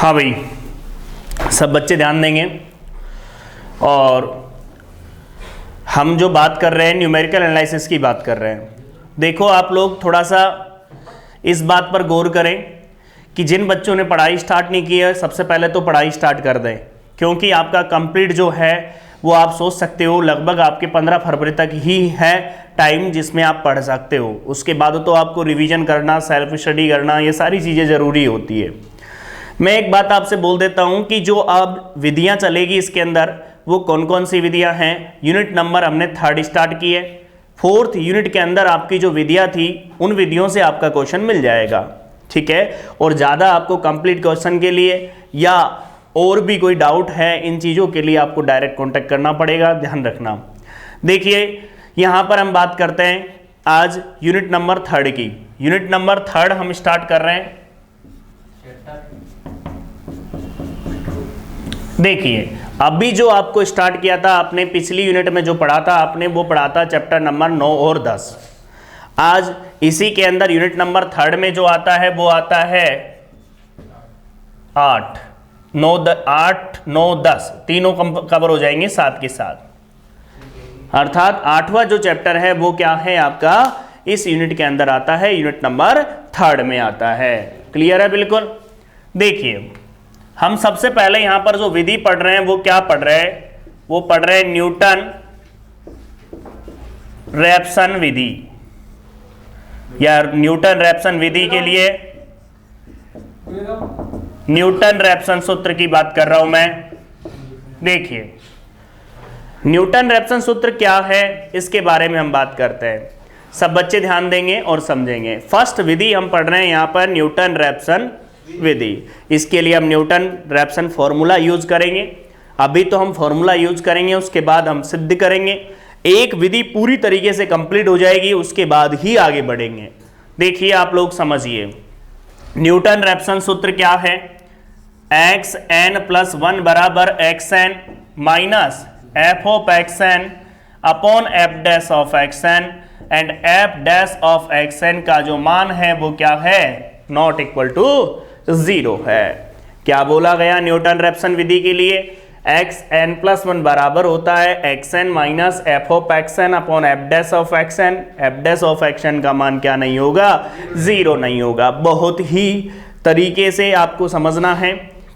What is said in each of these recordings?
हाँ भाई, सब बच्चे ध्यान देंगे। और हम जो बात कर रहे हैं न्यूमेरिकल एनालिसिस की बात कर रहे हैं। देखो आप लोग थोड़ा सा इस बात पर गौर करें कि जिन बच्चों ने पढ़ाई स्टार्ट नहीं की है, सबसे पहले तो पढ़ाई स्टार्ट कर दें, क्योंकि आपका कंप्लीट जो है वो आप सोच सकते हो लगभग आपके 15 फरवरी तक ही है टाइम जिसमें आप पढ़ सकते हो। उसके बाद तो आपको रिवीजन करना, सेल्फ स्टडी करना, ये सारी चीज़ें ज़रूरी होती है। मैं एक बात आपसे बोल देता हूँ कि जो अब विधियाँ चलेगी इसके अंदर वो कौन कौन सी विधियाँ हैं। यूनिट नंबर हमने 3rd स्टार्ट की है। 4th यूनिट के अंदर आपकी जो विधियाँ थी उन विधियों से आपका क्वेश्चन मिल जाएगा, ठीक है। और ज़्यादा आपको कंप्लीट क्वेश्चन के लिए या और भी कोई डाउट है इन चीज़ों के लिए आपको डायरेक्ट कांटेक्ट करना पड़ेगा, ध्यान रखना। देखिए यहाँ पर हम बात करते हैं आज यूनिट नंबर 3rd की। यूनिट नंबर 3rd हम स्टार्ट कर रहे हैं। देखिए अभी जो आपको स्टार्ट किया था आपने पिछली यूनिट में जो पढ़ा था आपने वो पढ़ा था चैप्टर नंबर 9 और 10। आज इसी के अंदर यूनिट नंबर 3rd में जो आता है वो आता है 8, 9, 10 तीनों कवर हो जाएंगे साथ के साथ। अर्थात 8वां जो चैप्टर है वो क्या है आपका इस यूनिट के अंदर आता है, यूनिट नंबर 3rd में आता है। क्लियर है बिल्कुल। देखिए हम सबसे पहले यहां पर जो विधि पढ़ रहे हैं वो क्या पढ़ रहे हैं, वो पढ़ रहे हैं न्यूटन रैप्सन विधि, या न्यूटन रैप्सन विधि के लिए न्यूटन रैप्सन सूत्र की बात कर रहा हूं मैं। देखिए न्यूटन रैप्सन सूत्र क्या है इसके बारे में हम बात करते हैं। सब बच्चे ध्यान देंगे और समझेंगे। फर्स्ट विधि हम पढ़ रहे हैं यहां पर न्यूटन रैप्सन विधि। इसके लिए हम न्यूटन रैप्सन फॉर्मूला यूज करेंगे। अभी तो हम फॉर्मूला यूज करेंगे, उसके बाद हम सिद्ध करेंगे। एक विधि पूरी तरीके से कंप्लीट हो जाएगी उसके बाद ही आगे बढ़ेंगे। देखिए आप लोग समझिए न्यूटन रैप्सन सूत्र क्या है। xn+1 बराबर xn minus f of xn upon f dash of xn and f dash of xn का जो मान है वो क्या है, नॉट इक्वल टू 0 है। क्या बोला गया न्यूटन रैप्सन विधि के लिए, xn+1 बराबर होता है xn minus f of xn upon f dash of xn। f dash of xn का मान क्या नहीं होगा, 0 नहीं होगा। बहुत ही तरीके से आपको समझना है।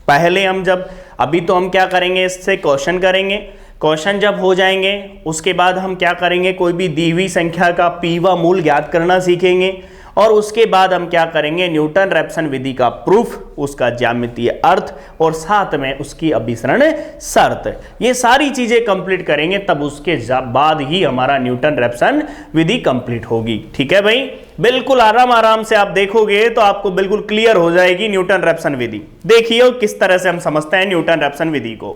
पहले हम जब अभी तो हम क्या करेंगे, इससे क्वेश्चन करेंगे। क्वेश्चन जब हो जाएंगे उसके बाद हम क्या करेंगे, कोई भी दी हुई संख्या का p वा मूल ज्ञात करना सीखेंगे। और उसके बाद हम क्या करेंगे, न्यूटन रैप्सन विधि का प्रूफ, उसका ज्यामितीय अर्थ और साथ में उसकी अभिसरण शर्त, ये सारी चीजें कंप्लीट करेंगे। तब उसके बाद ही हमारा न्यूटन रैप्सन विधि कंप्लीट होगी। ठीक है भाई, बिल्कुल आराम आराम से आप देखोगे तो आपको बिल्कुल क्लियर हो जाएगी न्यूटन रैप्सन विधि। देखिए किस तरह से हम समझते हैं न्यूटन रैप्सन विधि को,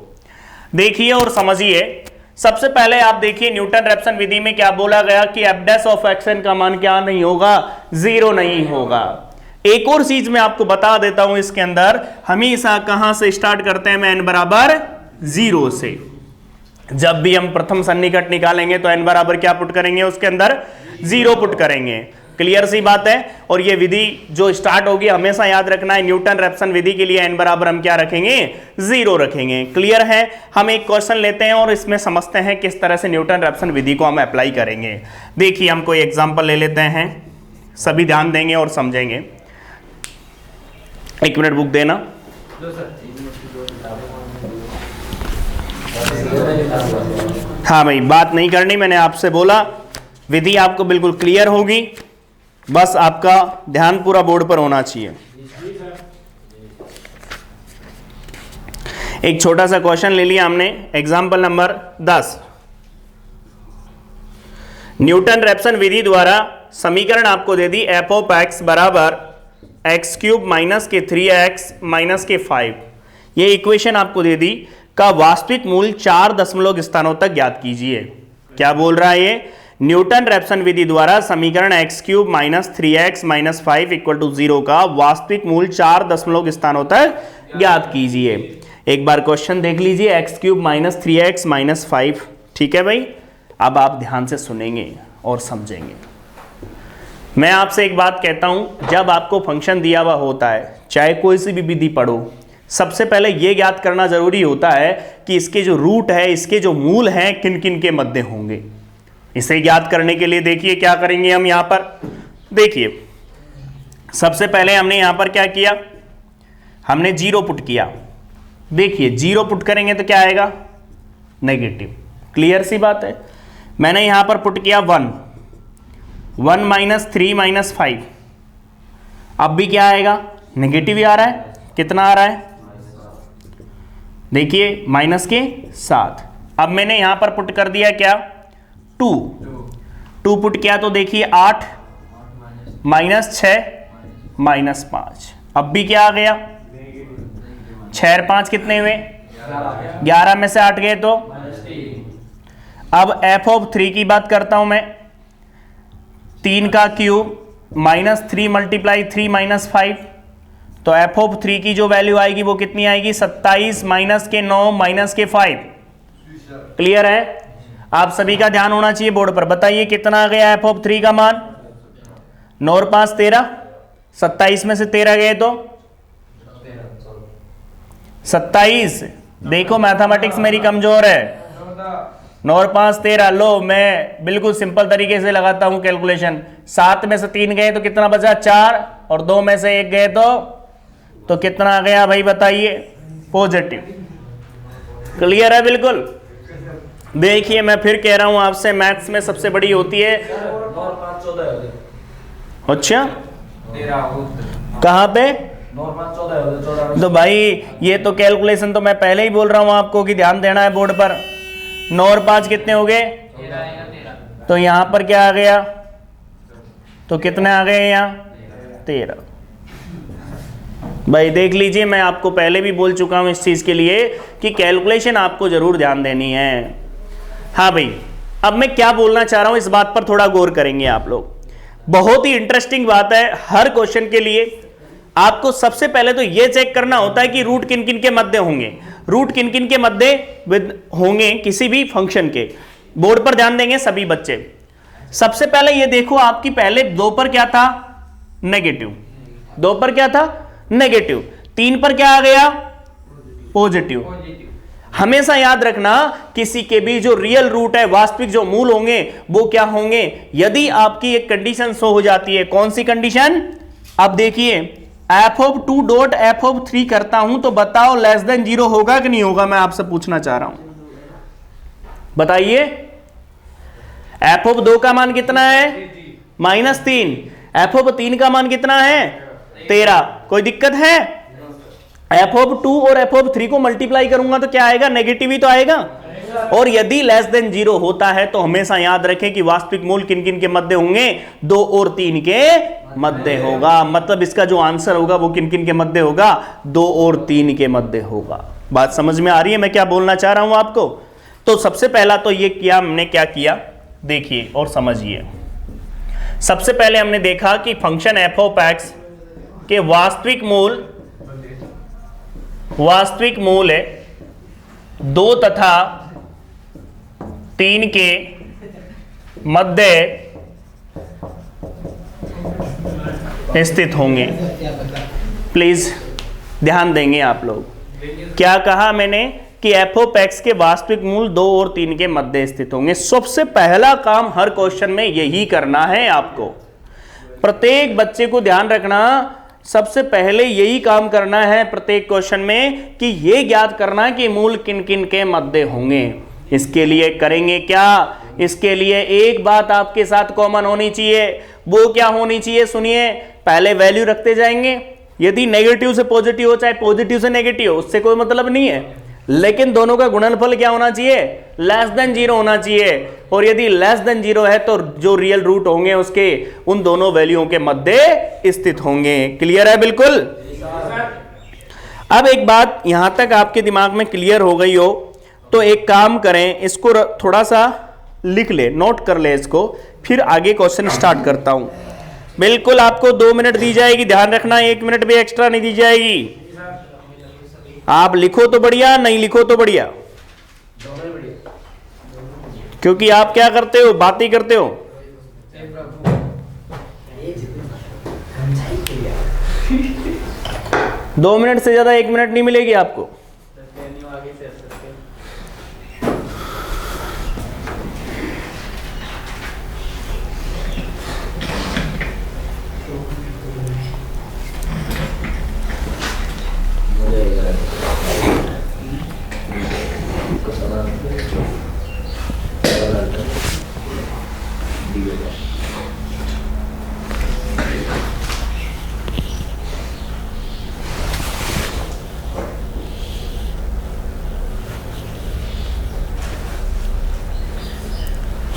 देखिए और समझिए। सबसे पहले आप देखिए न्यूटन रैप्सन विधि में क्या बोला गया कि f डैश ऑफ xn का मान क्या नहीं होगा, 0 नहीं होगा। एक और चीज मैं आपको बता देता हूं, इसके अंदर हमेशा कहां से स्टार्ट करते हैं, मैं n बराबर 0 से। जब भी हम प्रथम सन्निकट निकालेंगे तो n बराबर क्या पुट करेंगे, उसके अंदर 0 पुट करेंगे। क्लियर सी बात है। और ये विधि जो स्टार्ट होगी हमेशा याद रखना है, न्यूटन रैप्सन विधि के लिए n बराबर हम क्या रखेंगे, 0 रखेंगे। क्लियर है। हम एक क्वेश्चन लेते हैं और इसमें समझते हैं किस तरह से न्यूटन रैप्सन विधि को हम अप्लाई करेंगे। देखिए हम कोई एग्जांपल ले लेते हैं, सभी ध्यान देंगे और समझेंगे। एक मिनट बुक देना। हाँ भाई, बात नहीं करनी, मैंने आपसे बोला विधि आपको बिल्कुल क्लियर होगी, बस आपका ध्यान पूरा बोर्ड पर होना चाहिए। एक छोटा सा क्वेश्चन ले लिया हमने, एग्जांपल नंबर 10। न्यूटन रैप्सन विधि द्वारा समीकरण आपको दे दी f ऑफ x बराबर x³ माइनस के 3x माइनस के 5, ये इक्वेशन आपको दे दी, का वास्तविक मूल्य 4 दशमलव स्थानों तक ज्ञात कीजिए। क्या बोल रहा है ये, न्यूटन रैप्सन विधि द्वारा समीकरण x³ minus 3x minus 5 equal to 0 का वास्तविक मूल्य 4 दशमलव स्थानों तक ज्ञात कीजिए। एक बार क्वेश्चन देख लीजिए, x³ माइनस 3x माइनस 5। ठीक है भाई, अब आप ध्यान से सुनेंगे और समझेंगे। मैं आपसे एक बात कहता हूं, जब आपको फंक्शन दिया हुआ होता है, चाहे कोई सी भी विधि पढ़ो, सबसे पहले ये ज्ञात करना जरूरी होता है कि इसके जो रूट है, इसके जो मूल हैं, किन किन के मध्य होंगे। इसे ज्ञात करने के लिए देखिए क्या करेंगे हम यहां पर। देखिए सबसे पहले हमने यहां पर क्या किया, हमने 0 पुट किया। देखिए 0 पुट करेंगे तो क्या आएगा, नेगेटिव। क्लियर सी बात है। मैंने यहां पर पुट किया 1 माइनस 3 माइनस 5, अब भी क्या आएगा, नेगेटिव ही आ रहा है। कितना आ रहा है, देखिए माइनस के 7। अब मैंने यहां पर पुट कर दिया क्या, 2 पुट किया तो देखिए 8 माइनस 6 माइनस 5, अब भी क्या आ गया, 6 और 5 कितने हुए, 11 में से 8 गए तो। अब f ऑफ 3 की बात करता हूं मैं, 3 का क्यूब माइनस 3 मल्टीप्लाई 3 माइनस 5, तो f ऑफ 3 की जो वैल्यू आएगी वो कितनी आएगी, 27 माइनस के 9 माइनस के 5। क्लियर है। आप सभी का ध्यान होना चाहिए बोर्ड पर। बताइए कितना आ गया f ऑफ 3 का मान, 9 और 5 13, 27 में से 13 गए तो 27। देखो मैथमेटिक्स मेरी कमजोर है, 9 और 5 13। लो मैं बिल्कुल सिंपल तरीके से लगाता हूं कैलकुलेशन। 7 में से 3 गए तो कितना बचा, 4, और 2 में से 1 गए तो कितना आ गया भाई बताइए, पॉजिटिव। क्लियर है बिल्कुल। देखिए मैं फिर कह रहा हूं आपसे, मैथ्स में सबसे बड़ी होती है, अच्छा कहां पे, तो भाई ये तो कैलकुलेशन तो मैं पहले ही बोल रहा हूं आपको कि ध्यान देना है बोर्ड पर। 9 और 5 कितने हो गए, तो यहां पर क्या आ गया, तो कितने आ गए यहाँ 13। भाई देख लीजिए, मैं आपको पहले भी बोल चुका हूं इस चीज के लिए कि कैलकुलेशन आपको जरूर ध्यान देनी है। हाँ भाई, अब मैं क्या बोलना चाह रहा हूं इस बात पर थोड़ा गौर करेंगे आप लोग। बहुत ही इंटरेस्टिंग बात है, हर क्वेश्चन के लिए आपको सबसे पहले तो यह चेक करना होता है कि रूट किन किन के मध्य होंगे। रूट किन किन के मध्य होंगे किसी भी फंक्शन के, बोर्ड पर ध्यान देंगे सभी बच्चे। सबसे पहले ये देखो, आपकी पहले 2 पर क्या था, नेगेटिव। 2 पर क्या था, नेगेटिव। 3 पर क्या आ गया, पॉजिटिव। हमेशा याद रखना, किसी के भी जो रियल रूट है, वास्तविक जो मूल होंगे वो क्या होंगे, यदि आपकी एक कंडीशन शो हो जाती है। कौन सी कंडीशन, अब देखिए f of 2 dot f of 3 करता हूं तो बताओ लेस देन 0 होगा कि नहीं होगा, मैं आपसे पूछना चाह रहा हूं, बताइए। f ऑफ 2 का मान कितना है, -3। f ऑफ 3 का मान कितना है, 13। कोई दिक्कत है, f ऑफ 2 और f ऑफ 3 को मल्टीप्लाई करूंगा तो क्या आएगा, नेगेटिव ही तो आएगा। और यदि लेस देन 0 होता है तो हमेशा याद रखें कि वास्तविक मूल किन किन के मध्य होंगे, 2 और 3 के मध्य होगा। मतलब इसका जो आंसर होगा वो किन किन के मध्य होगा, 2 और 3 के मध्य होगा। बात समझ में आ रही है मैं क्या बोलना चाह रहा हूं आपको। तो सबसे पहला तो ये किया हमने, क्या किया देखिए और समझिए। सबसे पहले हमने देखा कि फंक्शन f ऑफ x के वास्तविक मूल है 2 तथा 3 के मध्य स्थित होंगे। प्लीज ध्यान देंगे आप लोग। क्या कहा मैंने कि f ऑफ x के वास्तविक मूल 2 और 3 के मध्य स्थित होंगे। सबसे पहला काम हर क्वेश्चन में यही करना है आपको। प्रत्येक बच्चे को ध्यान रखना, सबसे पहले यही काम करना है प्रत्येक क्वेश्चन में कि यह ज्ञात करना कि मूल किन किन के मध्य होंगे। इसके लिए करेंगे क्या, इसके लिए एक बात आपके साथ कॉमन होनी चाहिए। वो क्या होनी चाहिए, सुनिए। पहले वैल्यू रखते जाएंगे, यदि नेगेटिव से पॉजिटिव हो चाहे पॉजिटिव से नेगेटिव हो उससे कोई मतलब नहीं है, लेकिन दोनों का गुणनफल क्या होना चाहिए, लेस देन 0 होना चाहिए। और यदि लेस देन 0 है तो जो रियल रूट होंगे उसके उन दोनों वैल्यूओं के मध्य स्थित होंगे। क्लियर है बिल्कुल। अब एक बात यहां तक आपके दिमाग में क्लियर हो गई हो तो एक काम करें, इसको थोड़ा सा लिख ले, नोट कर ले इसको, फिर आगे क्वेश्चन स्टार्ट करता हूं। बिल्कुल आपको 2 मिनट दी जाएगी, ध्यान रखना 1 मिनट भी एक्स्ट्रा नहीं दी जाएगी। आप लिखो तो बढ़िया, नहीं लिखो तो बढ़िया, क्योंकि आप क्या करते हो, बातें करते हो। 2 मिनट से ज़्यादा 1 मिनट नहीं मिलेगी आपको।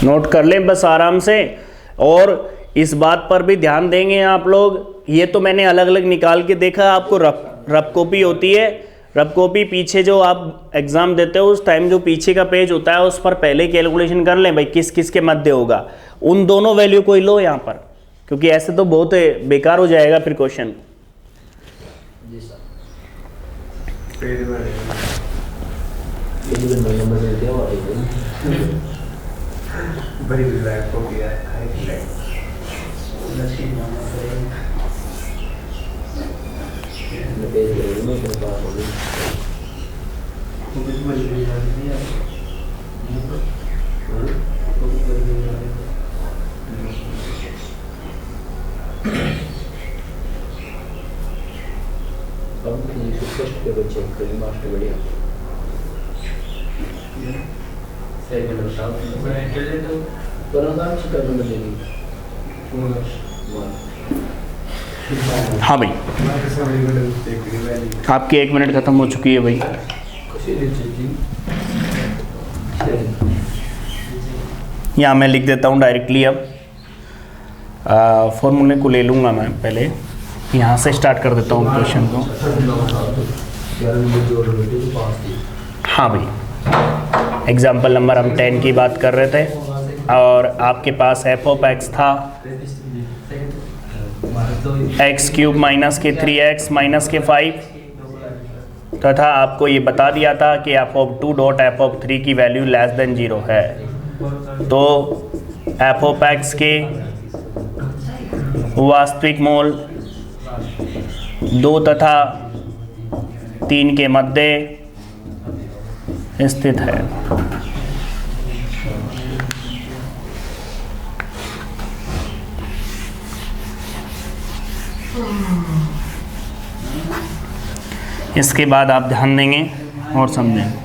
नोट कर लें बस आराम से, और इस बात पर भी ध्यान देंगे आप लोग। ये तो मैंने अलग अलग निकाल के देखा, आपको रफ कॉपी होती है, रफ कॉपी पीछे जो आप एग्ज़ाम देते हो उस टाइम जो पीछे का पेज होता है उस पर पहले कैलकुलेशन कर लें भाई किस किस के मध्य होगा, उन दोनों वैल्यू को ही लो यहाँ पर, क्योंकि ऐसे तो बहुत बेकार हो जाएगा फिर क्वेश्चन। बड़ी रिलैक्स हो गया है। हाँ भाई, आपकी 1 मिनट खत्म हो चुकी है भाई। यहाँ मैं लिख देता हूँ डायरेक्टली। अब फॉर्मूले को ले लूँगा मैं, पहले यहाँ से स्टार्ट कर देता हूँ क्वेश्चन को। हाँ भाई, एग्जाम्पल नंबर हम 10 की बात कर रहे थे और आपके पास एफ ऑफ एक्स था एक्स क्यूब माइनस के 3x माइनस के 5 तथा आपको ये बता दिया था कि F of 2 dot F of 3 की वैल्यू लेस देन 0 है। तो एफ ऑफ एक्स के वास्तविक मोल 2 तथा 3 के मध्य स्थित है। इसके बाद आप ध्यान देंगे और समझेंगे।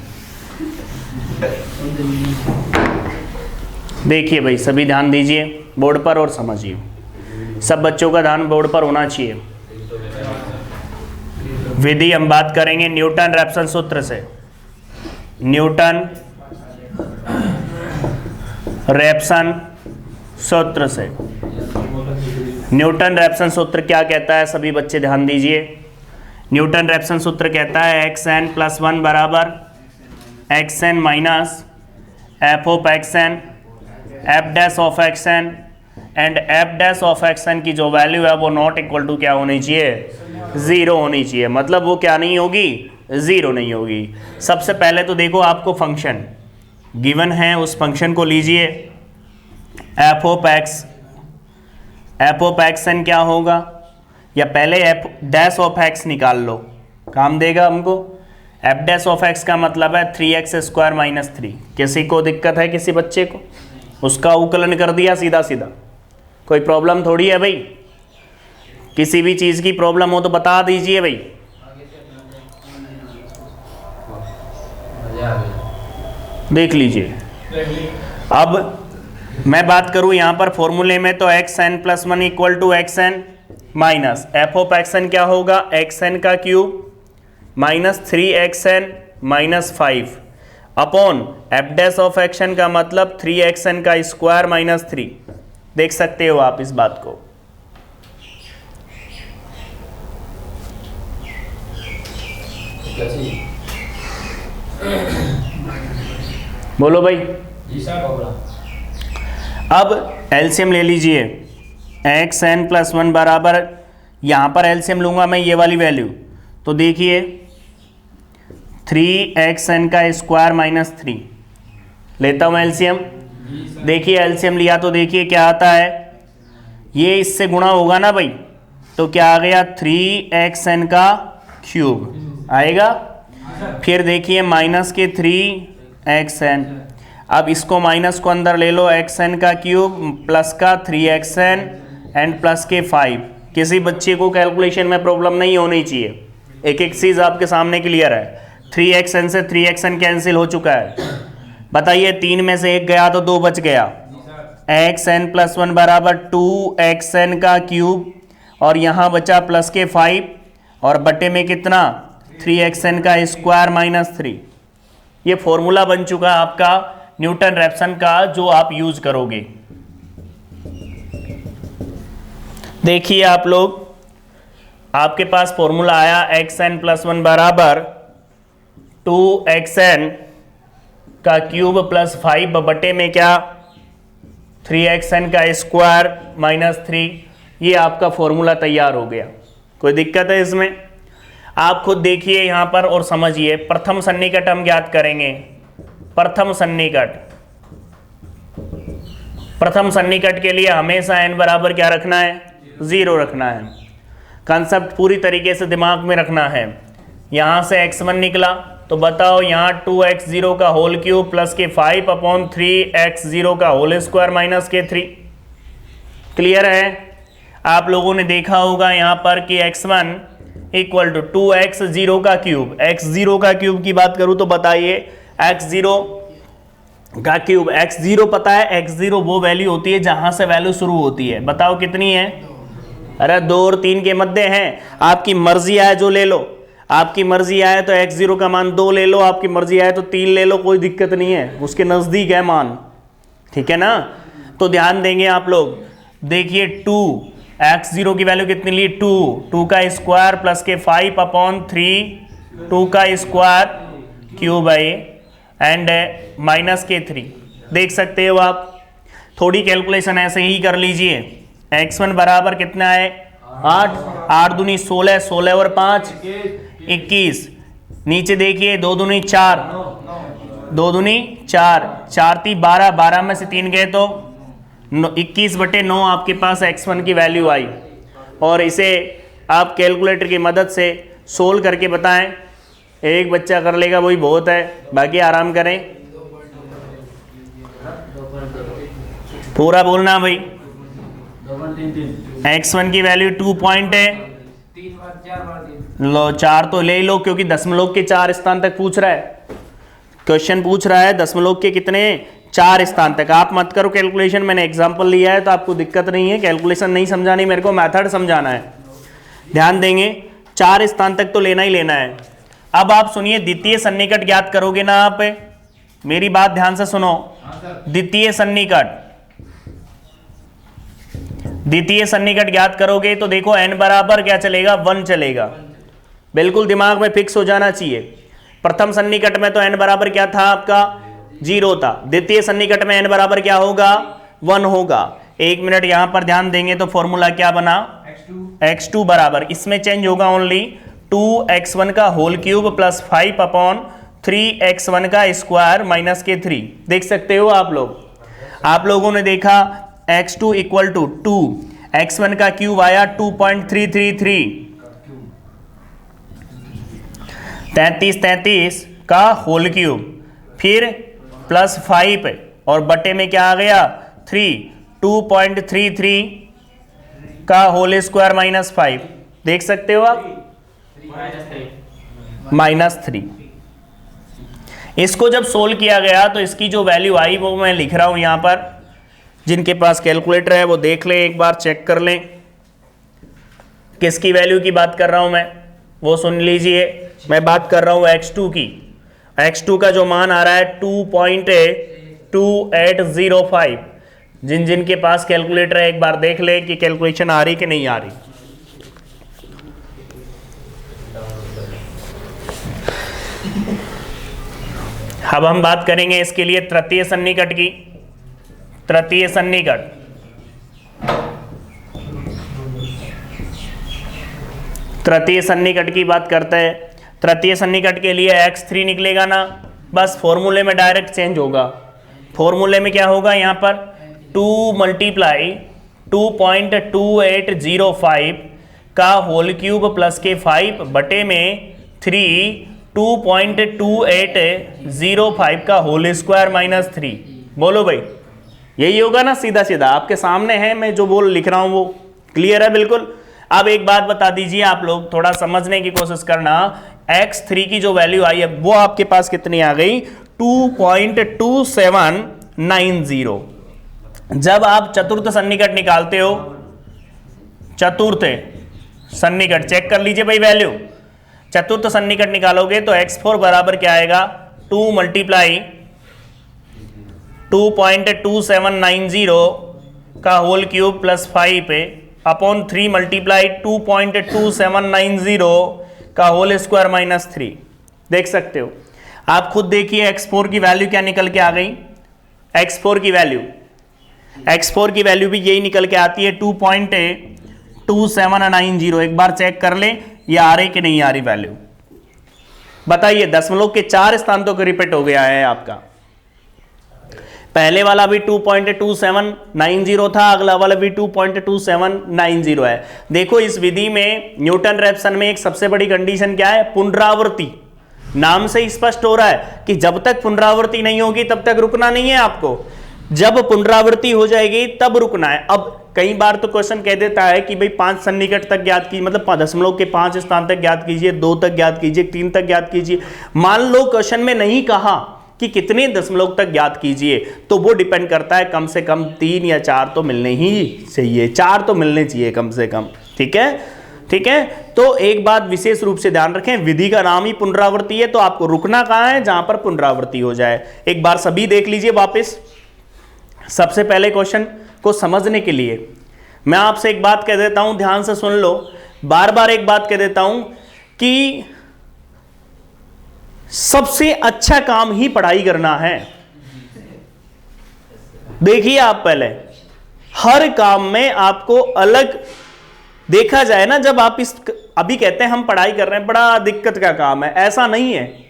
देखिए भाई, सभी ध्यान दीजिए बोर्ड पर और समझिए। सब बच्चों का ध्यान बोर्ड पर होना चाहिए। विधि हम बात करेंगे न्यूटन रैप्सन सूत्र से। न्यूटन रैप्सन सूत्र से। न्यूटन रैप्सन सूत्र क्या कहता है, सभी बच्चे ध्यान दीजिए। न्यूटन रैप्सन सूत्र कहता है एक्स एन प्लस 1 बराबर x n minus f of x n f dash of x n and f dash of x n की जो वैल्यू है वो नॉट इक्वल टू क्या होनी चाहिए, 0 होनी चाहिए। मतलब वो क्या नहीं होगी, 0 नहीं होगी। सबसे पहले तो देखो आपको फंक्शन गिवन है, उस फंक्शन को लीजिए f of x. F of x n क्या होगा, या पहले एफ डैश ऑफ एक्स निकाल लो, काम देगा हमको। एफ डैश ऑफ एक्स का मतलब है 3x स्क्वायर माइनस 3। किसी को दिक्कत है, किसी बच्चे को, उसका उकलन कर दिया सीधा सीधा, कोई प्रॉब्लम थोड़ी है भाई। किसी भी चीज़ की प्रॉब्लम हो तो बता दीजिए भाई। देख लीजिए। अब मैं बात करूं यहाँ पर फॉर्मूले में, तो x n plus 1 equal to x n minus f of x n क्या होगा, एक्स एन का cube minus 3xn minus 5 upon f dash of x n का मतलब 3xn का स्क्वायर माइनस 3। देख सकते हो आप इस बात को। बोलो भाई। अब एलसीएम ले लीजिए। एक्स एन प्लस 1 बराबर, यहाँ पर एलसीएम लूँगा मैं ये वाली वैल्यू, तो देखिए 3xn का स्क्वायर माइनस 3 लेता हूँ एलसीएम। देखिए एलसीएम लिया तो देखिए क्या आता है, ये इससे गुणा होगा ना भाई, तो क्या आ गया 3xn का क्यूब आएगा। फिर देखिए माइनस के 3xn, अब इसको माइनस को अंदर ले लो, xn का क्यूब प्लस का 3xn एंड प्लस के 5। किसी बच्चे को कैलकुलेशन में प्रॉब्लम नहीं होनी चाहिए, एक एक चीज़ आपके सामने क्लियर है। 3xn से 3xn कैंसिल हो चुका है। बताइए 3 में से 1 गया तो 2 बच गया। xn प्लस 1 बराबर 2xn का क्यूब और यहाँ बचा प्लस के 5 और बटे में कितना 3xn का स्क्वायर माइनस 3। ये फॉर्मूला बन चुका है आपका न्यूटन रैप्सन का, जो आप यूज करोगे। देखिए आप लोग, आपके पास फॉर्मूला आया xn प्लस 1 बराबर 2xn का क्यूब प्लस 5 बटे में क्या 3xn का स्क्वायर माइनस 3। ये आपका फॉर्मूला तैयार हो गया। कोई दिक्कत है इसमें? आप खुद देखिए यहाँ पर और समझिए। प्रथम सन्निकट हम ज्ञात करेंगे। प्रथम सन्निकट, प्रथम सन्निकट के लिए हमेशा n बराबर क्या रखना है? 0 रखना है। कंसेप्ट पूरी तरीके से दिमाग में रखना है। यहाँ से x1 निकला तो बताओ यहाँ 2x0 का होल क्यूब प्लस के 5/3x0 का होल स्क्वायर माइनस के 3। क्लियर है? आप लोगों ने देखा होगा यहाँ पर कि x1 इक्वल टू 2x0 का क्यूब। x0 का क्यूब की बात करूँ तो बताइए x0 का क्यूब, x0 पता है, x0 वो वैल्यू होती है जहाँ से वैल्यू शुरू होती है। बताओ कितनी है? अरे 2 और 3 के मध्य हैं। आपकी मर्जी आए जो ले लो, आपकी मर्जी आए तो x0 का मान 2 ले लो, आपकी मर्जी आए तो 3 ले लो, कोई दिक्कत नहीं है, उसके नज़दीक है मान। ठीक है ना? तो ध्यान देंगे आप लोग। देखिए 2x0 की वैल्यू कितनी ली? 2 का स्क्वायर प्लस के 5/3 2 का स्क्वायर क्यूब है एंड माइनस के 3। देख सकते हो आप। थोड़ी कैलकुलेशन ऐसे ही कर लीजिए। x1 बराबर कितना है? 8 दूनी 16, 16 और 5 21। नीचे देखिए 2 दूनी 4, 2 दूनी 4, 4 × 12, 12 में से 3 गए तो 21/9 आपके पास x1 की वैल्यू आई। और इसे आप कैलकुलेटर की मदद से सोल्व करके बताएं। एक बच्चा कर लेगा वही बहुत है, बाकी आराम करें। पूरा बोलना भाई। x1 की वैल्यू 2 पॉइंट है, लो 4 तो ले लो क्योंकि दशमलव के 4 स्थान तक पूछ रहा है। क्वेश्चन पूछ रहा है दशमलव के कितने? 4 स्थान तक। आप मत करो कैलकुलेशन, मैंने एग्जांपल लिया है तो आपको दिक्कत नहीं है। कैलकुलेशन नहीं समझानी, मेरे को मेथड समझाना है। ध्यान देंगे, 4 स्थान तक तो लेना ही लेना है। अब आप सुनिए, द्वितीय सन्निकट ज्ञात करोगे ना आप? मेरी बात ध्यान से सुनो। द्वितीय सन्निकट, द्वितीय सन्निकट ज्ञात करोगे तो देखो n बराबर क्या चलेगा? 1 चलेगा। बिल्कुल दिमाग में फिक्स हो जाना चाहिए। प्रथम सन्निकट में तो n बराबर क्या था आपका? 0 था। द्वितीय सन्निकट में n बराबर क्या होगा? 1 होगा। 1 मिनट यहां पर ध्यान देंगे तो फॉर्मूला क्या बना? x2 बराबर, इसमें चेंज होगा ओनली 2x1 का होल क्यूब प्लस 5/3x1 का स्क्वायर माइनस के 3। देख सकते हो आप लोग। आप लोगों ने देखा x2 इक्वल टू 2, x1 का क्यूब आया 2.333, 33 का होल क्यूब, फिर प्लस 5 और बटे में क्या आ गया? 3, 2.33 का होल स्क्वायर माइनस 5। देख सकते हो आप, -3। इसको जब सोल्व किया गया तो इसकी जो वैल्यू आई वो मैं लिख रहा हूं यहां पर। जिनके पास कैलकुलेटर है वो देख लें, एक बार चेक कर लें किसकी वैल्यू की बात कर रहा हूं मैं, वो सुन लीजिए। मैं बात कर रहा हूं x2 की। x2 का जो मान आ रहा है 2.2805। जिन जिन के पास कैलकुलेटर है एक बार देख लें कि कैलकुलेशन आ रही कि नहीं आ रही। अब हम बात करेंगे इसके लिए तृतीय सन्निकट की। तृतीय सन्निकट, तृतीय सन्निकट की बात करते हैं। तृतीय सन्निकट के लिए x3 निकलेगा ना, बस फॉर्मूले में डायरेक्ट चेंज होगा। फॉर्मूले में क्या होगा यहाँ पर? 2 × 2.2805 का होल क्यूब प्लस के 5 बटे में 3 2.2805 का होल स्क्वायर माइनस 3। बोलो भाई, यही होगा ना? सीधा सीधा आपके सामने है, मैं जो बोल लिख रहा हूं वो क्लियर है बिल्कुल। अब एक बात बता दीजिए, आप लोग थोड़ा समझने की कोशिश करना। x3 की जो वैल्यू आई है वो आपके पास कितनी आ गई? 2.2790। जब आप चतुर्थ सन्निकट निकालते हो, चतुर्थ सन्निकट चेक कर लीजिए भाई वैल्यू, चतुर्थ सन्निकट निकालोगे तो x4 बराबर क्या आएगा? 2 मल्टीप्लाई 2.2790 का होल क्यूब प्लस 5 पे अपॉन 3 मल्टीप्लाई 2.2790 का होल स्क्वायर माइनस 3। देख सकते हो आप खुद देखिए x4 की वैल्यू क्या निकल के आ गई। x4 की वैल्यू भी यही निकल के आती है 2.2790। एक बार चेक कर ले ये आ रही कि नहीं आ रही वैल्यू, बताइए। दशमलव के 4 स्थान तो रिपीट हो गया है आपका। पहले वाला भी 2.2790 था, अगला वाला भी 2.2790 है। देखो इस विधि में न्यूटन रैप्सन में एक सबसे बड़ी कंडीशन क्या है? पुनरावृत्ति। नाम से ही स्पष्ट हो रहा है कि जब तक पुनरावृत्ति नहीं होगी तब तक रुकना नहीं है आपको, जब पुनरावृत्ति हो जाएगी तब रुकना है। अब कई बार तो क्वेश्चन कह देता है कि भाई 5 सन्निकट तक ज्ञात कीजिए, मतलब दशमलव के 5 स्थान तक ज्ञात कीजिए, 2 तक ज्ञात कीजिए, 3 तक ज्ञात कीजिए। मान लो क्वेश्चन में नहीं कहा कि कितने दशमलव तक ज्ञात कीजिए, तो वो डिपेंड करता है कम से कम 3 या 4 तो मिलने ही चाहिए, 4 तो मिलने चाहिए कम से कम। ठीक है, ठीक है। तो एक बात विशेष रूप से ध्यान रखें, विधि का नाम ही पुनरावृत्ति है, तो आपको रुकना कहां है? जहां पर पुनरावृत्ति हो जाए। एक बार सभी देख लीजिए वापस। सबसे पहले क्वेश्चन को समझने के लिए मैं आपसे एक बात कह देता हूं, ध्यान से सुन लो। बार बार एक बात कह देता हूं कि सबसे अच्छा काम ही पढ़ाई करना है। देखिए आप पहले हर काम में आपको अलग देखा जाए ना, जब आप अभी कहते हैं हम पढ़ाई कर रहे हैं, बड़ा दिक्कत का काम है, ऐसा नहीं है।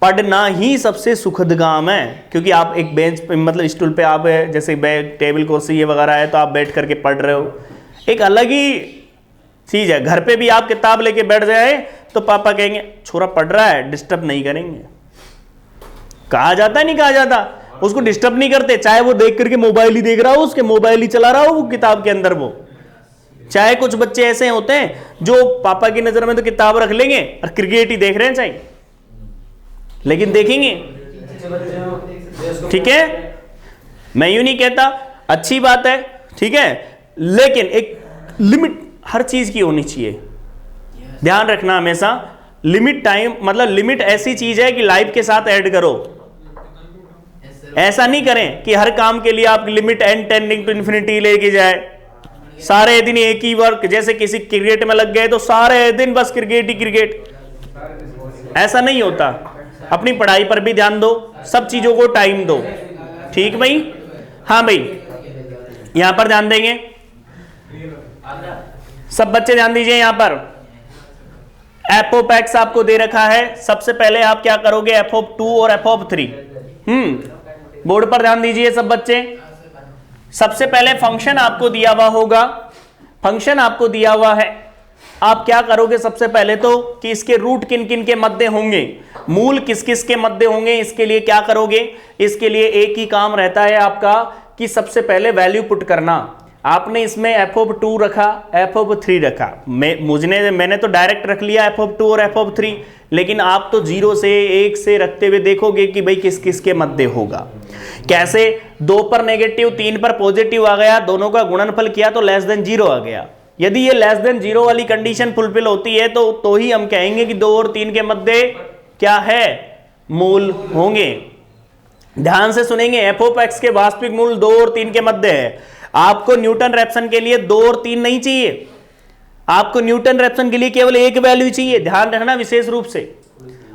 पढ़ना ही सबसे सुखद काम है, क्योंकि आप एक बेंच पे, मतलब स्टूल पे आप जैसे टेबल कुर्सी ये वगैरह है तो आप बैठ करके पढ़ रहे हो, एक अलग ही चीज है। घर पे भी आप किताब लेके बैठ जाए तो पापा कहेंगे छोरा पढ़ रहा है, डिस्टर्ब नहीं करेंगे। कहा जाता है नहीं कहा जाता? उसको डिस्टर्ब नहीं करते, चाहे वो देख करके मोबाइल ही देख रहा हो, उसके मोबाइल ही चला रहा हो वो किताब के अंदर वो। चाहे कुछ बच्चे ऐसे होते हैं जो पापा की नजर में तो किताब रख लेंगे और क्रिकेट ही देख रहे हैं चाहे, लेकिन देखेंगे। ठीक है, मैं यूं नहीं कहता, अच्छी बात है, ठीक है, लेकिन एक लिमिट हर चीज की होनी चाहिए। ध्यान रखना हमेशा, लिमिट टाइम, मतलब लिमिट ऐसी चीज है कि लाइफ के साथ ऐड करो। ऐसा नहीं करें कि हर काम के लिए आप limit n tending to infinity लेके जाए, सारे दिन एक ही वर्क। जैसे किसी क्रिकेट में लग गए तो सारे दिन बस क्रिकेट ही क्रिकेट, ऐसा नहीं होता। अपनी पढ़ाई पर भी ध्यान दो, सब चीजों को टाइम दो। ठीक भाई? हाँ भाई, यहां पर ध्यान देंगे, सब बच्चे ध्यान दीजिए। यहां पर एफ ऑफ एक्स आपको दे रखा है। सबसे पहले आप क्या करोगे? एफ ऑफ 2 और एफ ऑफ 3। बोर्ड पर ध्यान दीजिए सब बच्चे। सबसे पहले फंक्शन आपको दिया हुआ होगा, फंक्शन आपको दिया हुआ है। आप क्या करोगे सबसे पहले तो कि इसके रूट किन किन के मध्य होंगे, मूल किस किस के मध्य होंगे, इसके लिए क्या करोगे? इसके लिए एक ही काम रहता है आपका कि सबसे पहले वैल्यू पुट करना। आपने इसमें एफ ऑफ 2 रखा, एफ ऑफ 3 रखा, मैंने तो डायरेक्ट रख लिया एफ ऑफ 2 और एफ ऑफ 3, लेकिन आप तो 0 से 1 से रखते हुए देखोगे कि भाई किस किस के मध्य होगा। कैसे? 2 पर नेगेटिव, 3 पर पॉजिटिव आ गया, दोनों का गुणनफल किया तो लेस देन 0 आ गया। यदि ये लेस देन 0 वाली कंडीशन फुलफिल होती है तो ही हम कहेंगे कि 2 और 3 के मध्य क्या है? मूल होंगे। ध्यान से सुनेंगे, एफ ऑफ एक्स के वास्तविक मूल 2 और 3 के मध्य है। आपको न्यूटन रैप्सन के लिए 2 और 3 नहीं चाहिए, आपको न्यूटन रैप्सन के लिए केवल एक वैल्यू चाहिए। ध्यान रखना विशेष रूप से।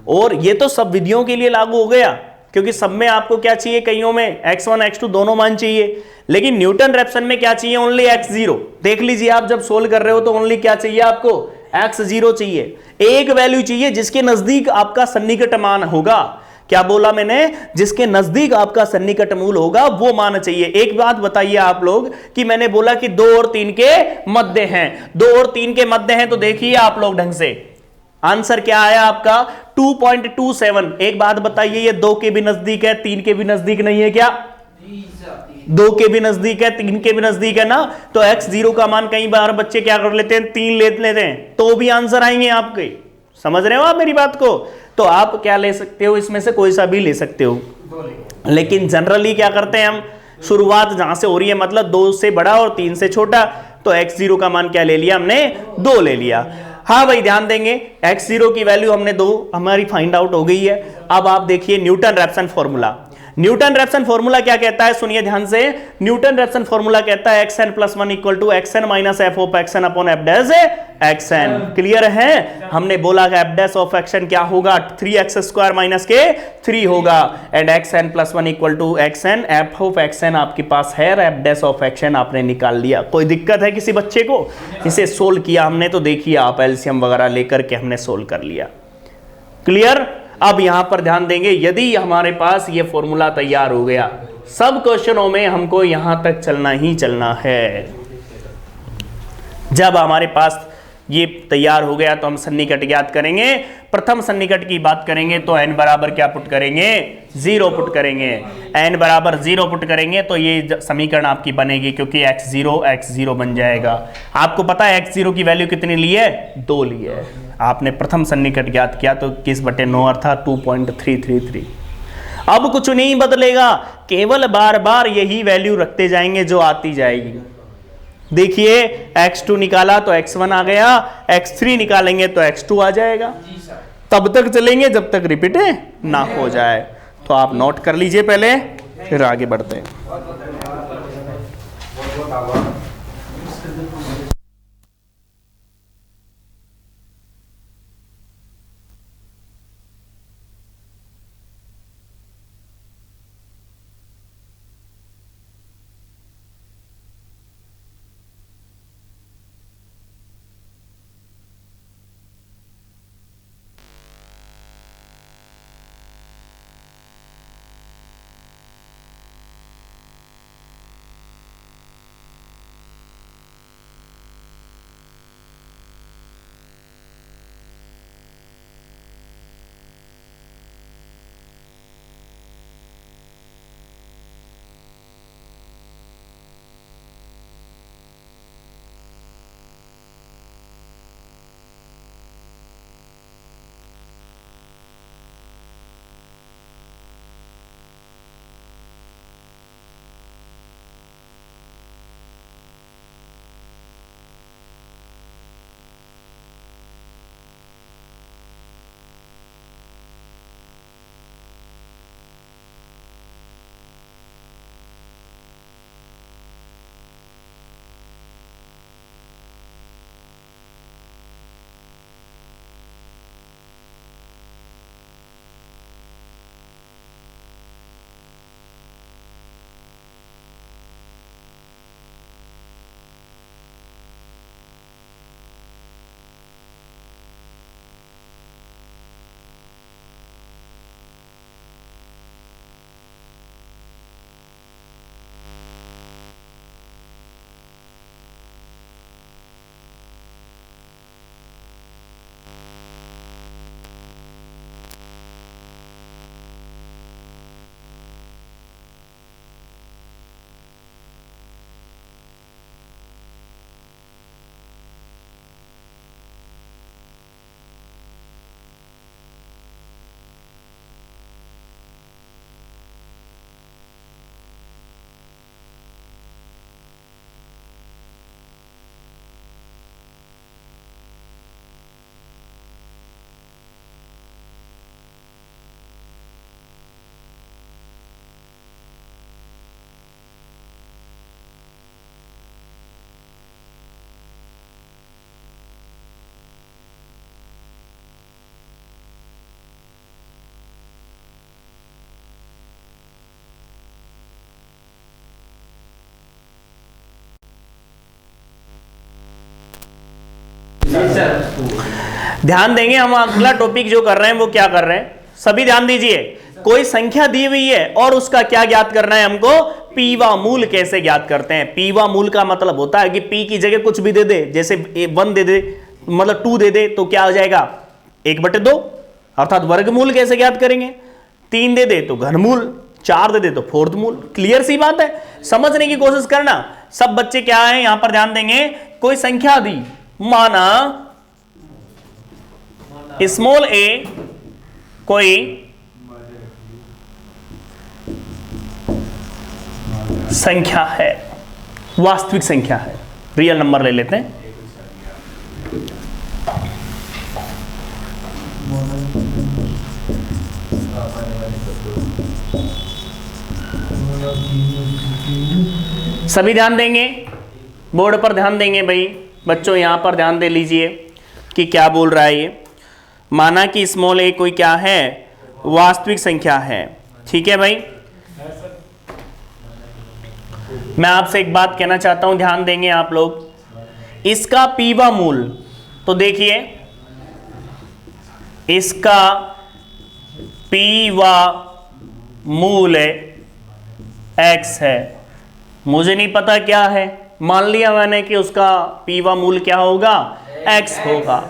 और ये तो सब विधियों के लिए लागू हो गया, क्योंकि सब में आपको क्या चाहिए? कईयों में x1 x2 दोनों मान चाहिए, लेकिन न्यूटन रैप्सन में क्या चाहिए? Only x0। देख लीजिए आप जब सोल्व कर रहे हो तो ओनली क्या चाहिए आपको? x0 चाहिए। एक वैल्यू चाहिए जिसके नजदीक आपका सन्निकट मान होगा। क्या बोला मैंने? जिसके नजदीक आपका सन्निकट मूल होगा वो मान चाहिए। एक बात बताइए आप लोग कि मैंने बोला कि 2 और 3 के मध्य हैं, 2 और 3 के मध्य हैं, तो देखिए आप लोग ढंग से आंसर क्या आया आपका 2.27। एक बात बताइए, ये 2 के भी नजदीक है, 3 के भी नजदीक नहीं है क्या? 2 के भी नजदीक है, 3 के भी नजदीक है ना। तो x0 का मान कई बार बच्चे क्या कर लेते हैं, 3 ले लेते हैं, तो भी आंसर आएंगे आपके। समझ रहे हो आप मेरी बात को? तो आप क्या ले सकते हो, इसमें से कोई सा भी ले सकते हो, लेकिन जनरली क्या करते हैं हम, शुरुआत जहां से हो रही है मतलब 2 से बड़ा और 3 से छोटा, तो x0 का मान क्या ले लिया हमने, 2 ले लिया। हाँ भाई ध्यान देंगे, x0 की वैल्यू हमने 2 हमारी फाइंड आउट हो गई है। अब आप देखिए Newton Raphson formula. Newton Raphson formula क्या कहता है, सुनिए ध्यान से। न्यूटन रैप्सन फॉर्मूला कहता है xn + 1 = xn - f of xn upon f dash xn। Clear है? हमने बोला कि f dash of xn क्या होगा, 3x² - के 3 होगा, and xn + 1 = xn f of xn आपके पास है, f dash of xn आपने निकाल लिया। कोई दिक्कत है किसी बच्चे को? इसे सोल्व किया हमने, तो देखिए आप एलसीएम वगैरह लेकर के हमने सोल्व कर लिया। क्लियर? अब यहां पर ध्यान देंगे, यदि हमारे पास ये फॉर्मूला तैयार हो गया, सब क्वेश्चनों में हमको यहां तक चलना ही चलना है। जब हमारे पास ये तैयार हो गया तो हम सन्निकट ज्ञात करेंगे। प्रथम सन्निकट की बात करेंगे तो n बराबर क्या पुट करेंगे, 0 पुट करेंगे। n बराबर 0 पुट करेंगे तो ये समीकरण आपकी बनेगी, क्योंकि x0 बन जाएगा। आपको पता है x0 की वैल्यू कितनी ली है, 2 ली है। आपने प्रथम सन्निकट ज्ञात किया तो 21/9 अर्थात 2.333। अब कुछ नहीं बदलेगा, केवल बार बार यही वैल्यू रखते जाएंगे जो आती जाएगी। देखिए x2 निकाला तो x1 आ गया, x3 निकालेंगे तो x2 आ जाएगा। तब तक चलेंगे जब तक रिपीट ना हो जाए। तो आप नोट कर लीजिए पहले, फिर आगे बढ़ते हैं। सर ध्यान देंगे, हम अगला टॉपिक जो कर रहे हैं वो क्या कर रहे हैं, सभी ध्यान दीजिए। कोई संख्या दी हुई है और उसका क्या ज्ञात करना है हमको, पीवा मूल कैसे ज्ञात करते हैं। पीवा मूल का मतलब होता है कि पी की जगह कुछ भी दे दे, जैसे 1 दे दे मतलब 2 दे दे तो क्या हो जाएगा 1/2, अर्थात वर्गमूल कैसे ज्ञात करेंगे। 3 दे दे तो घनमूल, 4 दे दे तो फोर्थ मूल। क्लियर सी बात है, समझने की कोशिश करना। सब बच्चे क्या है यहां पर ध्यान देंगे, कोई संख्या दी, माना स्मॉल a कोई संख्या है, वास्तविक संख्या है, रियल नंबर ले लेते हैं। सभी ध्यान देंगे, बोर्ड पर ध्यान देंगे भाई बच्चों, यहां पर ध्यान दे लीजिए कि क्या बोल रहा है ये। माना कि स्मॉल a कोई क्या है, वास्तविक संख्या है। ठीक है भाई, मैं आपसे एक बात कहना चाहता हूं, ध्यान देंगे आप लोग। इसका पीवा मूल तो देखिए, इसका पीवा मूल x है, मुझे नहीं पता क्या है, मान लिया मैंने कि उसका पीवा मूल क्या होगा, x होगा।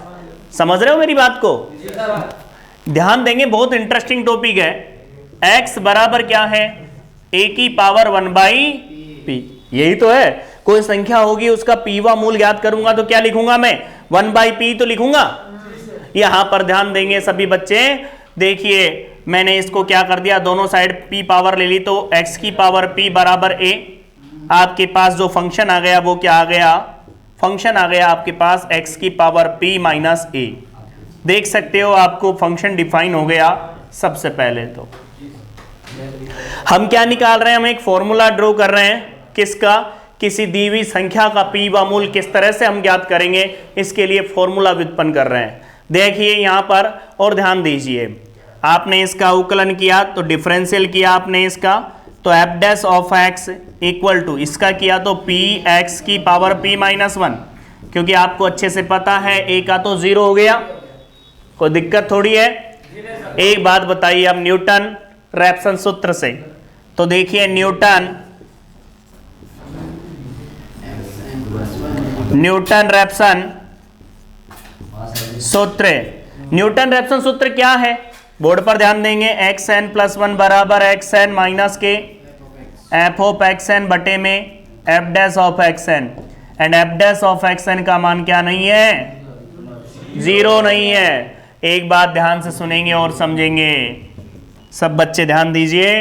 समझ रहे हो मेरी बात को, ध्यान देंगे, बहुत इंटरेस्टिंग टॉपिक है। x बराबर क्या है, a की पावर 1/p, यही तो है। कोई संख्या होगी उसका पीवा मूल ज्ञात करूंगा तो क्या लिखूंगा मैं, 1/p तो लिखूंगा। यहां पर ध्यान देंगे सभी बच्चे, देखिए मैंने इसको क्या कर दिया, दोनों साइड p पावर ले ली, तो x की पावर p बराबर a। आपके पास जो फंक्शन आ गया वो क्या आ गया, फंक्शन आ गया आपके पास x की पावर p माइनस a। देख सकते हो आपको फंक्शन डिफाइन हो गया। सबसे पहले तो हम क्या निकाल रहे हैं, हम एक फॉर्मूला ड्रॉ कर रहे हैं, किसका, किसी दी हुई संख्या का पीवा मूल किस तरह से हम ज्ञात करेंगे, इसके लिए फॉर्मूला व्युत्पन्न कर रहे हैं। देखिए यहां पर, और ध्यान दीजिए, आपने इसका उकलन किया तो डिफरेंशियल किया आपने इसका, तो f dash of x equal to इसका किया तो पी एक्स की पावर p माइनस 1, क्योंकि आपको अच्छे से पता है a का तो 0 हो गया, कोई दिक्कत थोड़ी है। एक बात बताइए अब न्यूटन रैप्सन सूत्र से, तो देखिए न्यूटन रैप्सन सूत्र, न्यूटन रैप्सन सूत्र क्या है, बोर्ड पर ध्यान देंगे, xn + 1 बराबर xn माइनस के f ऑफ xn बटे में f dash of xn, and f dash of xn का मान क्या नहीं है, 0 नहीं है। एक बात ध्यान से सुनेंगे और समझेंगे, सब बच्चे ध्यान दीजिए,